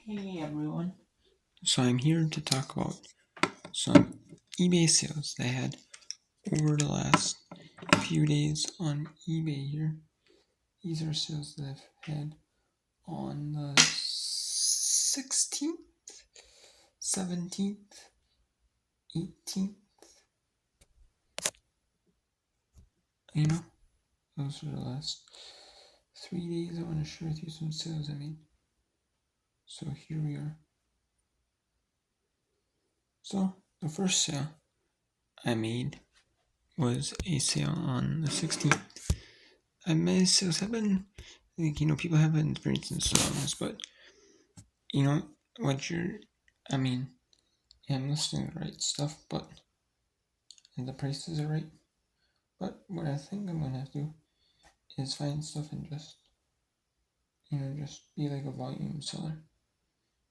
Hey everyone. So I'm here to talk about some eBay sales that I had over the last few days on eBay here. These are sales that I've had on the 16th, 17th, 18th. You know, those are the last 3 days. I want to share with you some sales I made. So here we are. So the first sale I made was a sale on the 16th. My sales have been, people have been experiencing songs, but what I'm listening to the right stuff, but and the prices are right. But what I think I'm gonna have to do is find stuff and just be like a volume seller,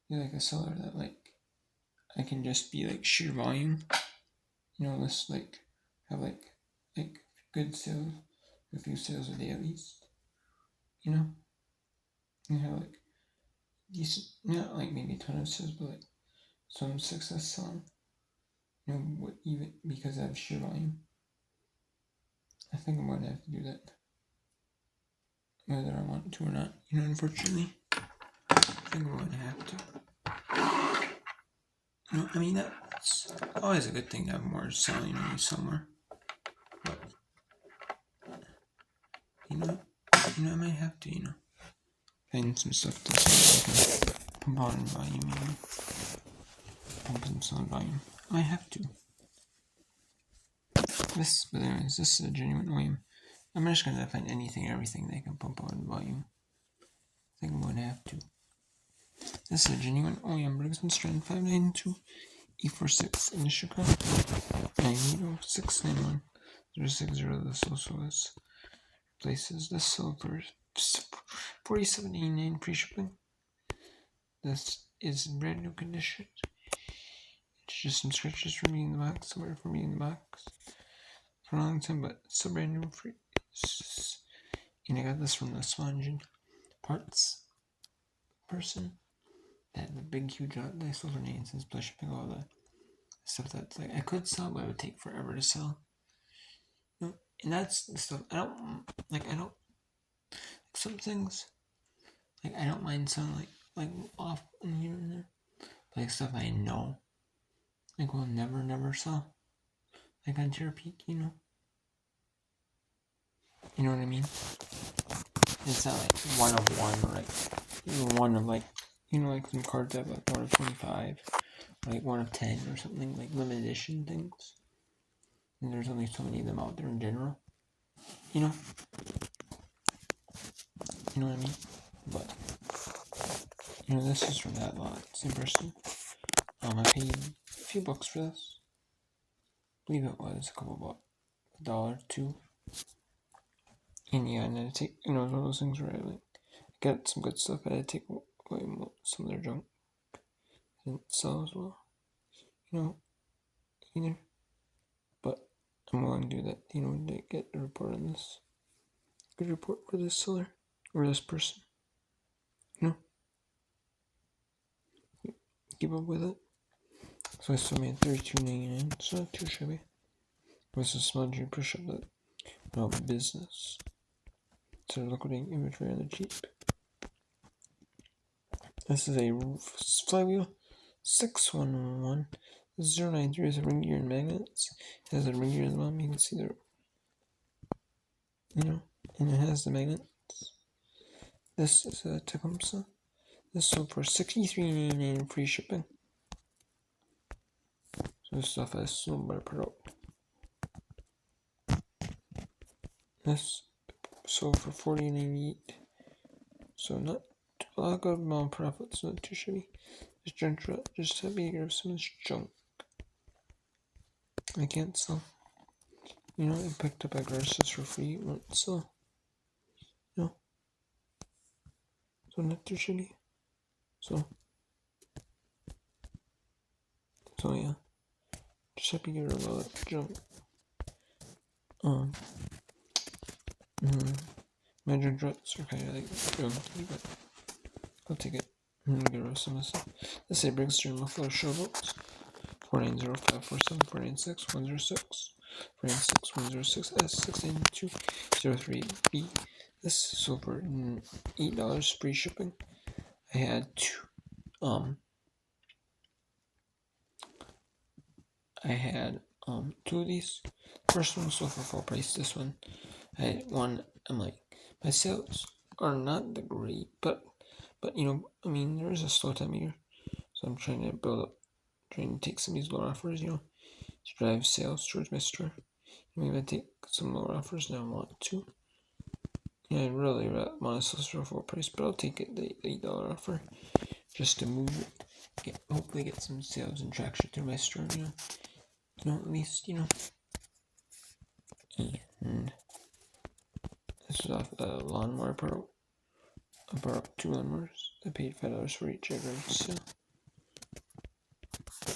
be like a seller that I can just be like sheer volume, list have like good sales, a few sales a day at least, and have like decent, not like maybe a ton of sales, but like some success selling. What even because I have sheer volume. I think I'm gonna have to do that, whether I want to or not. Unfortunately, I think I'm gonna have to. That's always a good thing to have more selling somewhere. But I might have to, find some stuff to sell. I can pump on volume, pump in some volume. I have to. This is a genuine volume. I'm just gonna find anything, everything that I can pump on volume. I think I'm gonna have to. This is a genuine OEM Briggsman Strand 592 E46 initial code 980691060. This also is places this sold for $47.89 pre-shipping. This is in brand new condition. It's just some scratches for me in the box, somewhere for me in the box for a long time, but it's still brand new. And I got this from the Small Engine Parts person. That the big huge that I sold for 9 cents plus shipping, all the stuff that's like I could sell, but it would take forever to sell. And that's the stuff I don't like. Some things I don't mind selling like off in here and there, like stuff I know will never sell, like on Terra Peak. You know what I mean? It's not like one of one, or like one of like some cards have like 1 of 25, or like 1 of 10 or something, like limited edition things. And there's only so many of them out there in general. You know what I mean? But this is from that lot, same person. I paid a few bucks for this. I believe it was a couple bucks, $1, $2. And yeah, and then I take, it's one of those things where I get some good stuff, but I take away some of their junk and sell as well. Either. But I'm willing to do that, to get a report on this. Good report for this seller or this person. Keep up with it. So I still made $32.99. It's not too shabby. It was a small G push up that business. So liquidating inventory on the cheap. This is a flywheel 611 093 with a ring gear and magnets. It has a ring gear as well. You can see the and it has the magnets. This is a Tecumseh. This sold for $63.99 free shipping. So this stuff is sold by product. This sold for $40.98. So not a lot of good amount of profits, not too shabby. This junk, just happy to get rid of some of this junk. I can't sell. I picked up aggressives for free, won't sell. So not too shitty. So yeah. Just happy to get rid of all that junk. My junk drops are kind of like junky, but I'll take it. I'm gonna get rid of some of this. Let's say Briggs Stern Muffler Showboats. 490547 496 106 496 S 69203B. This sold for $8 free shipping. I had two two of these. First one sold for full price. This one I had one. I'm like, my sales are not that great, but you know, I mean, there is a slow time of year, so I'm trying to build up, trying to take some of these lower offers, you know, to drive sales towards my store. Maybe I take some lower offers now. I want to. Yeah, I really want to sell for full price, but I'll take it the $8 offer just to move it. Hopefully get some sales and traction through my store. You know, at least you know. And this is off the lawnmower pro. I bought 2 lawnmowers. I paid $5 for each. I grabbed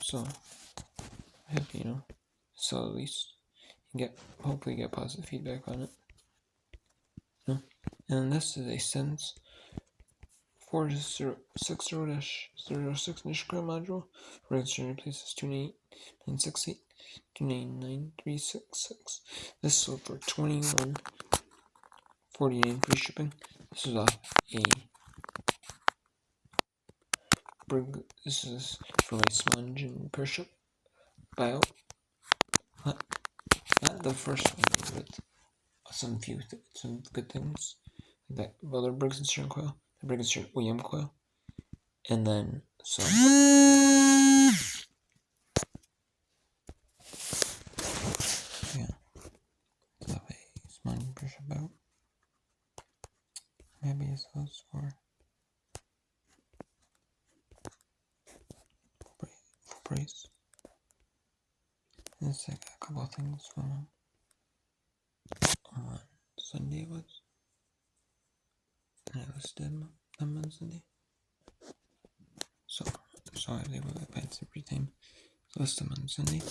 so happy, you know. So at least hopefully get positive feedback on it. You know? And this is a Sense 4060-006 niche ground module. Registration places 298-968, 299-366. This sold for $21.49 free shipping. This is off a Brig. This is for my sponge and pressure bio. Not the first one, but some good things. Like that other Briggs and Stern coil, the Briggs and Stern OEM coil, and then some. Yeah, stuff a sponge pressure boat. Maybe it's those for full price. Let's like a couple of things from on Sunday was. And I listed them on Sunday. So I was able to find every time. List them on Sunday.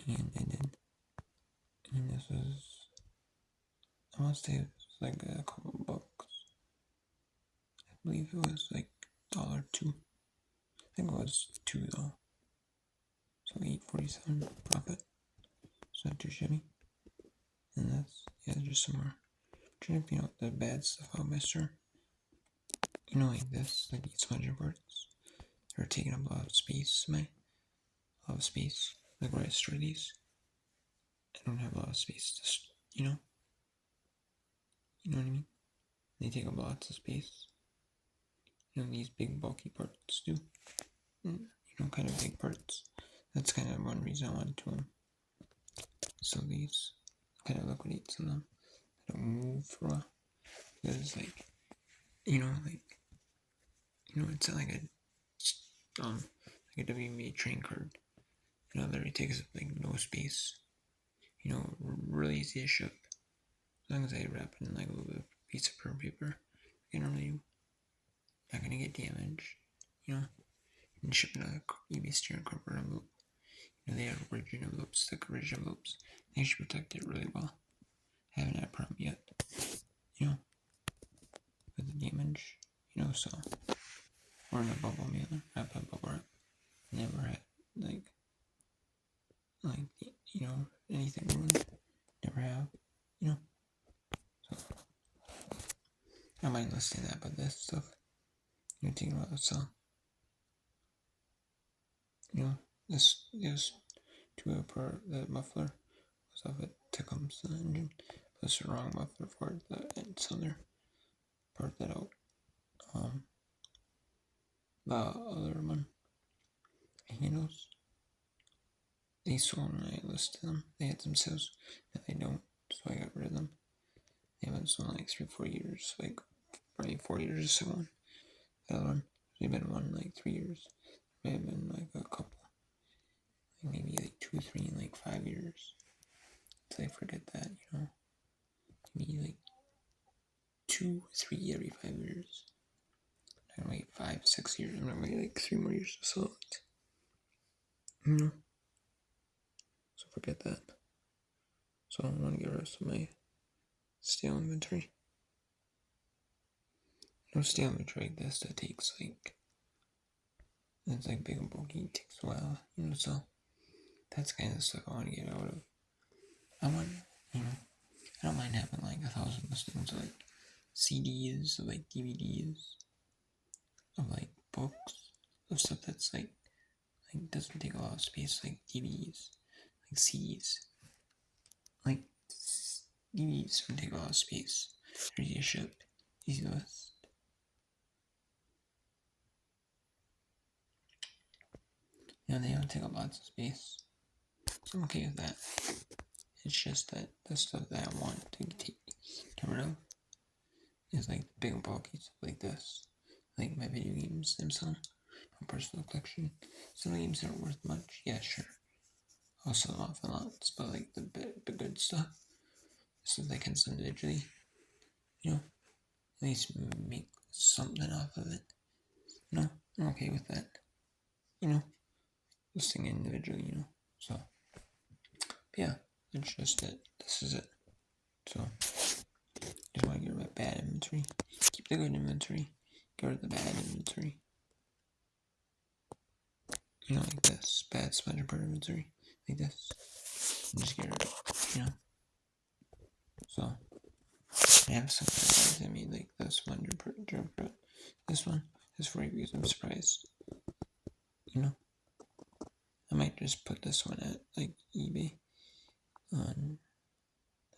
And I did. And this was, I want to say it was like a couple bucks. I believe it was like $2. I think it was $2 though. So $8.47 profit. It's not too shabby. And that's, yeah, just some more. Trying to clean out the bad stuff out of my store. You know, like this, like these sponge parts. They're taking up a lot of space. A lot of space. Like where I store these, I don't have a lot of space to, you know what I mean? They take up lots of space. You know, these big bulky parts do. You know, kind of big parts. That's kind of one reason I wanted to so these kind of liquidate some of them. They don't move for a while. Because like, you know, it's like a WMA train card. You know, that it takes like no space. You know, really easy to ship. As long as I wrap it in like a little bit of piece of firm paper, generally not gonna get damaged. You know, and ship it out eBay steering corporate envelope. You know, they have rigid envelopes, thick rigid envelopes. They should protect it really well. I haven't had a problem yet. You know, with the damage. You know, so or in a bubble mailer, wrap a bubble wrap. Never had like you know, anything ruined. Never have. You know. So I might listing that, but this stuff you're thinking about so you know, this is to part the muffler was of it Tecum's engine. Plus the wrong muffler for it, and so they're part that out. The other one handles. They sold when I listed them. They had some sales, and they don't, so I got rid of them. They haven't sold in like 3-4 years, like probably 4 years or so. The other one, they've been one like 3 years. May have been like a couple, like maybe like 2, 3, and like 5 years. So I forget that, you know, maybe like 2, 3 every 5 years. I'm gonna wait 5, 6 years. I'm gonna wait like 3 more years to sell it. You know, so forget that. So I want to get rid of some of my stale inventory. No stale inventory like this that takes like, it's like big and bulky, it takes a while, so that's kind of the stuff I want to get out of. I want, I don't mind having like 1,000 listings of like CDs, of like DVDs, of like books, of stuff that's like doesn't take a lot of space, like DVDs, like CDs. Like DVDs don't take a lot of space. They're easy to ship, easy to list. They don't take up lots of space. So I'm okay with that. It's just that the stuff that I want to get rid of is like big and bulky stuff like this. Like my video games themselves, my personal collection. Some games aren't worth much. Yeah, sure. I'll sell them off in lots, but like the good stuff that I can sell individually, at least make something off of it. I'm okay with that. Listing individually, so. But yeah, it's just that this is it. So, just want to get rid of bad inventory. Keep the good inventory. Get rid of the bad inventory. Like this. Bad sponge bird inventory. Like this. And just get rid of it, So, I have something I made like this one. This one is for you because I'm surprised. I might just put this one at like eBay on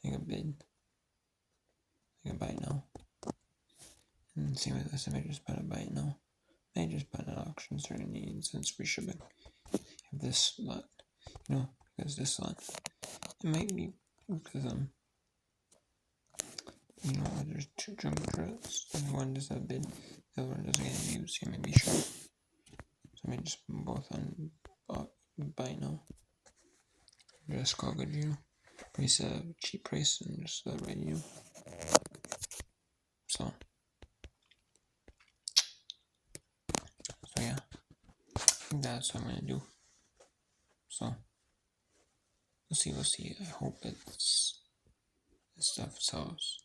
like a bid. Like a buy now. And same with this, I might just put a buy it now. I just put an auction certain needs since free shipping. Have this lot, because this lot, it might be because there's two jumbo drills. One does have bid, the other one doesn't get used. You might be sure. So I might just put both on buy now. Just call good, price a cheap price and just write So yeah, I think that's what I'm gonna do. So we'll see. I hope this stuff sells.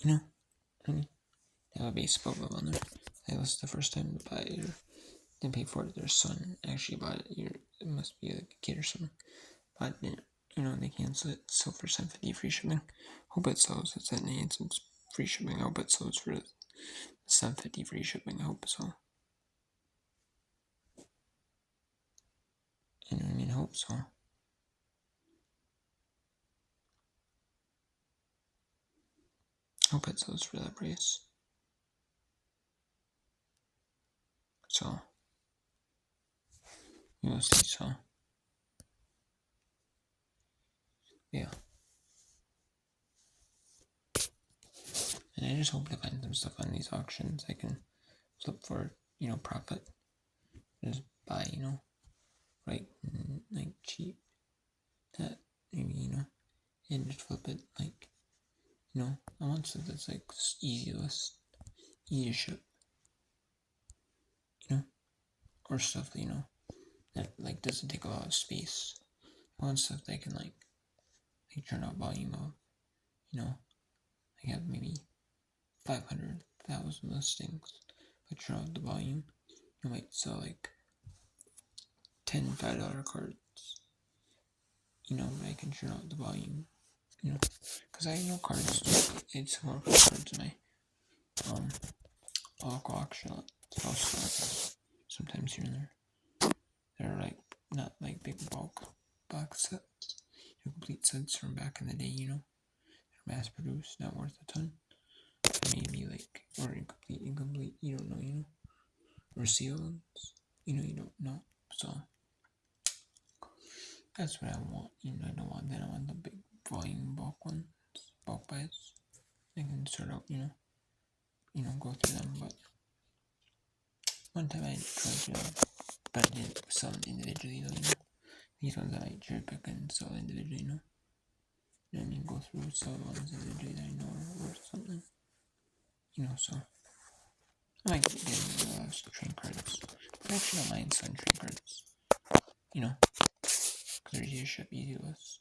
I have a baseball glove on there. That's the first time to buy it or didn't pay for it. Their son actually bought it. It must be like a kid or something. But they cancel it. So for $7.50 free shipping. Hope it sells. It's at 9 cents free shipping. I hope it sells for $7.50 free shipping. I hope so. I hope so. Hope it sells for that price. So, you'll see. So, yeah. And I just hope to find some stuff on these auctions I can flip for, profit. Just buy, like cheap. That maybe, and just flip it like, I want stuff that's like easy to list, easy to ship, or stuff that, that like doesn't take a lot of space. I want stuff that I can like turn out volume of, I have maybe 500,000 listings, but turn out the volume, you might sell like 10 $5 cards, but I can turn out the volume, because I know cards, it's more cards in my local auction house sometimes here and there. They're like not like big bulk box sets, complete sets from back in the day, they're mass produced, not worth a ton. Maybe like, or incomplete, you don't know, or sealed, you don't know. So that's what I want, I don't want that. I want the big volume bulk ones, bulk buys. I can sort out, go through them. But one time I tried to, but I didn't sell them individually though, These ones I might cherry pick and sell individually, go through sell ones individually that I know are worth something. So I might get some train credits. But I actually don't mind selling train credits. Because they're easy to ship, easy to list,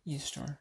eStore.